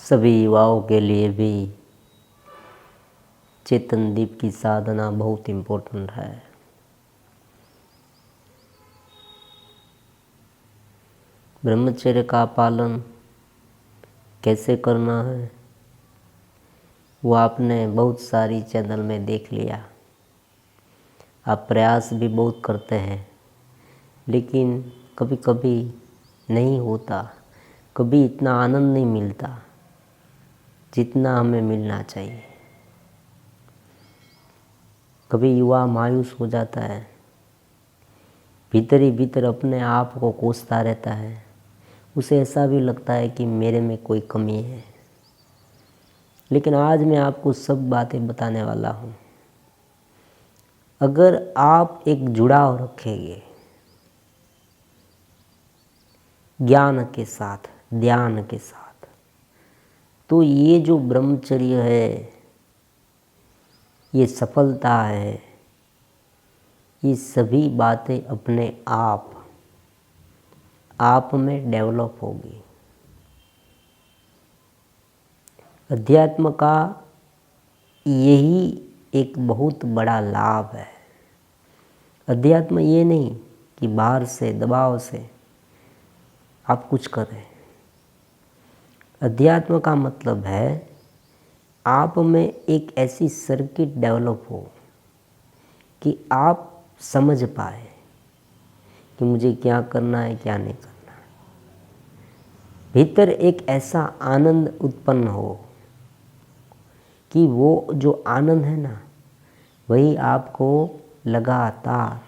सभी युवाओं के लिए भी चेतन दीप की साधना बहुत इम्पोर्टेंट है। ब्रह्मचर्य का पालन कैसे करना है वो आपने बहुत सारी चैनल में देख लिया। आप प्रयास भी बहुत करते हैं, लेकिन कभी कभी नहीं होता, कभी इतना आनंद नहीं मिलता जितना हमें मिलना चाहिए। कभी युवा मायूस हो जाता है, भीतर ही भीतर अपने आप को कोसता रहता है। उसे ऐसा भी लगता है कि मेरे में कोई कमी है। लेकिन आज मैं आपको सब बातें बताने वाला हूँ। अगर आप एक जुड़ाव रखेंगे ज्ञान के साथ, ध्यान के साथ, तो ये जो ब्रह्मचर्य है, ये सफलता है, ये सभी बातें अपने आप में डेवलप होगी। अध्यात्म का यही एक बहुत बड़ा लाभ है। अध्यात्म ये नहीं कि बाहर से दबाव से आप कुछ करें। अध्यात्म का मतलब है आप में एक ऐसी सर्किट डेवलप हो कि आप समझ पाए कि मुझे क्या करना है, क्या नहीं करना है। भीतर एक ऐसा आनंद उत्पन्न हो कि वो जो आनंद है ना, वही आपको लगातार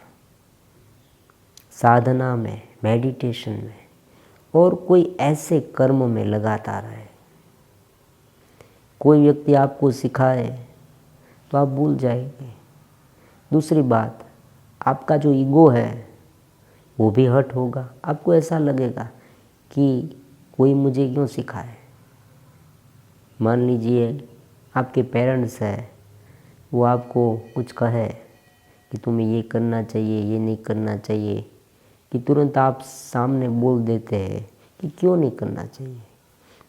साधना में, मेडिटेशन में और कोई ऐसे कर्म में लगाता रहे। कोई व्यक्ति आपको सिखाए तो आप भूल जाएंगे। दूसरी बात, आपका जो ईगो है वो भी हर्ट होगा। आपको ऐसा लगेगा कि कोई मुझे क्यों सिखाए। मान लीजिए आपके पेरेंट्स है, वो आपको कुछ कहे कि तुम्हें ये करना चाहिए, ये नहीं करना चाहिए, कि तुरंत आप सामने बोल देते हैं कि क्यों नहीं करना चाहिए।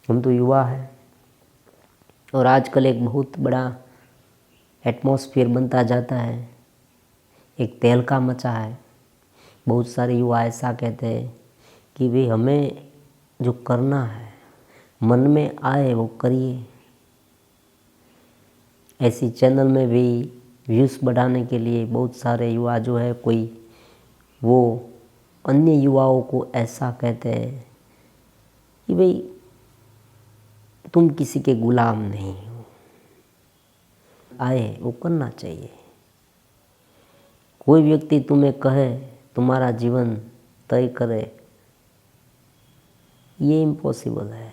हम तो युवा हैं और आजकल एक बहुत बड़ा एटमॉस्फेयर बनता जाता है, एक तहलका मचा है। बहुत सारे युवा ऐसा कहते हैं कि भाई हमें जो करना है, मन में आए वो करिए। ऐसी चैनल में भी व्यूज़ बढ़ाने के लिए बहुत सारे युवा जो है, कोई वो अन्य युवाओं को ऐसा कहते हैं कि भाई तुम किसी के गुलाम नहीं हो, आए वो करना चाहिए। कोई व्यक्ति तुम्हें कहे तुम्हारा जीवन तय करे, ये इम्पॉसिबल है,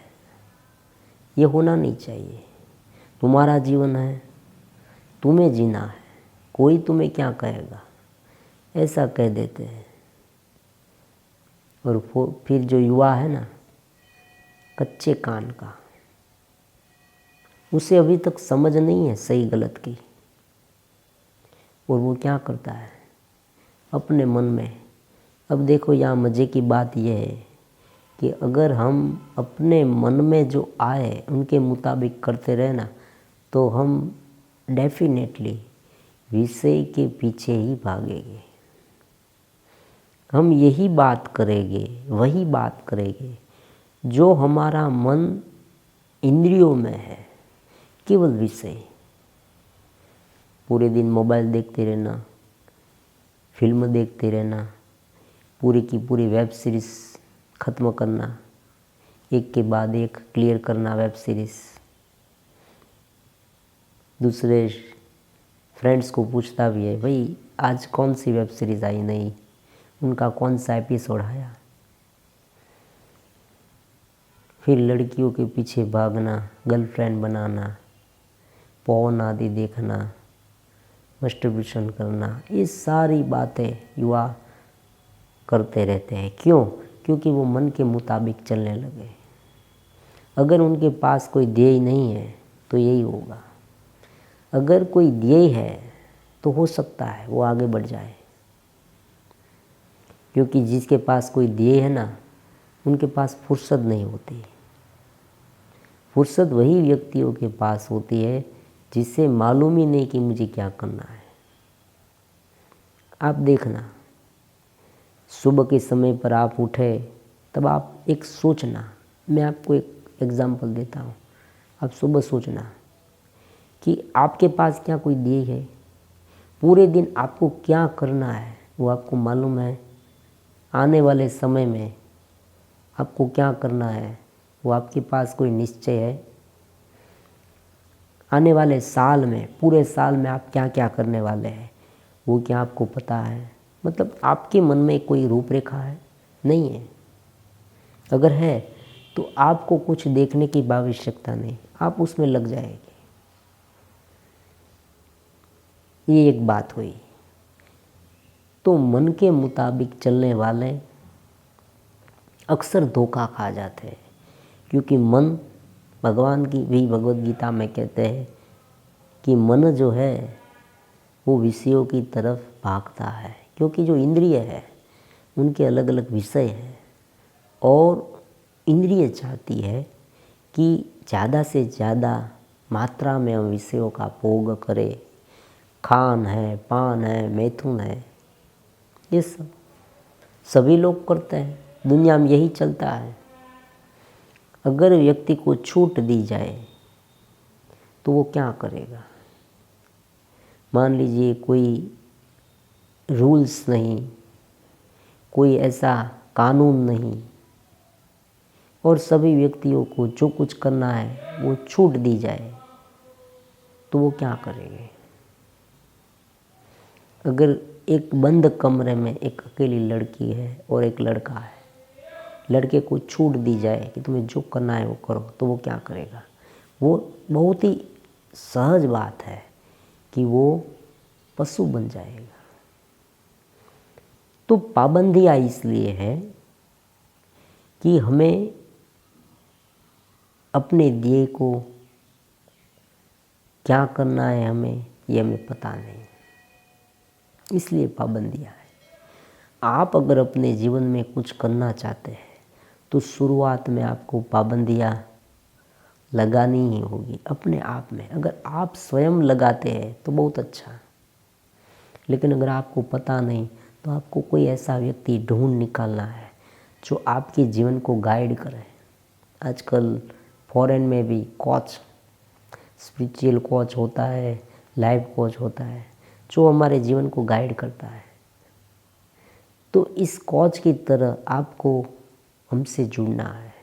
ये होना नहीं चाहिए। तुम्हारा जीवन है, तुम्हें जीना है, कोई तुम्हें क्या कहेगा, ऐसा कह देते हैं। और फिर जो युवा है ना, कच्चे कान का, उसे अभी तक समझ नहीं है सही गलत की, और वो क्या करता है अपने मन में। अब देखो यहाँ मज़े की बात यह है कि अगर हम अपने मन में जो आए उनके मुताबिक करते रहे ना, तो हम डेफिनेटली विषय के पीछे ही भागेंगे। हम यही बात करेंगे, वही बात करेंगे जो हमारा मन इंद्रियों में है, केवल विषय। पूरे दिन मोबाइल देखते रहना, फिल्म देखते रहना, पूरी की पूरी वेब सीरीज़ ख़त्म करना, एक के बाद एक क्लियर करना वेब सीरीज़। दूसरे फ्रेंड्स को पूछता भी है, भाई आज कौन सी वेब सीरीज़ आई नई, उनका कौन सा एपिसोड आया। फिर लड़कियों के पीछे भागना, गर्लफ्रेंड बनाना, पॉर्न आदि देखना, मस्टरबेशन करना, ये सारी बातें युवा करते रहते हैं। क्यों? क्योंकि वो मन के मुताबिक चलने लगे। अगर उनके पास कोई ध्येय नहीं है तो यही होगा। अगर कोई ध्येय है तो हो सकता है वो आगे बढ़ जाए, क्योंकि जिसके पास कोई ध्येय है ना, उनके पास फुर्सत नहीं होती। फुर्सत वही व्यक्तियों के पास होती है जिसे मालूम ही नहीं कि मुझे क्या करना है। आप देखना, सुबह के समय पर आप उठे तब आप एक सोचना, मैं आपको एक एग्जांपल देता हूँ। आप सुबह सोचना कि आपके पास क्या कोई ध्येय है, पूरे दिन आपको क्या करना है वो आपको मालूम है। आने वाले समय में आपको क्या करना है वो आपके पास कोई निश्चय है। आने वाले साल में, पूरे साल में आप क्या क्या करने वाले हैं वो क्या आपको पता है? मतलब आपके मन में कोई रूपरेखा है? नहीं है। अगर है तो आपको कुछ देखने की आवश्यकता नहीं, आप उसमें लग जाएंगे। ये एक बात हुई। तो मन के मुताबिक चलने वाले अक्सर धोखा खा जाते हैं, क्योंकि मन, भगवान की भी भगवत गीता में कहते हैं कि मन जो है वो विषयों की तरफ भागता है, क्योंकि जो इंद्रिय है उनके अलग अलग विषय हैं और इंद्रिय चाहती है कि ज़्यादा से ज़्यादा मात्रा में हम विषयों का भोग करें। खान है, पान है, मैथुन है, ये सब सभी लोग करते हैं, दुनिया में यही चलता है। अगर व्यक्ति को छूट दी जाए तो वो क्या करेगा? मान लीजिए कोई रूल्स नहीं, कोई ऐसा कानून नहीं और सभी व्यक्तियों को जो कुछ करना है वो छूट दी जाए तो वो क्या करेंगे? अगर एक बंद कमरे में एक अकेली लड़की है और एक लड़का है, लड़के को छूट दी जाए कि तुम्हें जो करना है वो करो, तो वो क्या करेगा? वो बहुत ही सहज बात है कि वो पशु बन जाएगा। तो पाबंदियाँ इसलिए है कि हमें अपने ध्येय को क्या करना है ये हमें पता नहीं, इसलिए पाबंदियाँ है। आप अगर अपने जीवन में कुछ करना चाहते हैं तो शुरुआत में आपको पाबंदियाँ लगानी ही होगी अपने आप में। अगर आप स्वयं लगाते हैं तो बहुत अच्छा, लेकिन अगर आपको पता नहीं तो आपको कोई ऐसा व्यक्ति ढूंढ निकालना है जो आपके जीवन को गाइड करे। आजकल फॉरेन में भी कोच, स्पिरिचुअल कोच होता है, लाइफ कोच होता है, जो हमारे जीवन को गाइड करता है। तो इस कोच की तरह आपको हमसे जुड़ना है।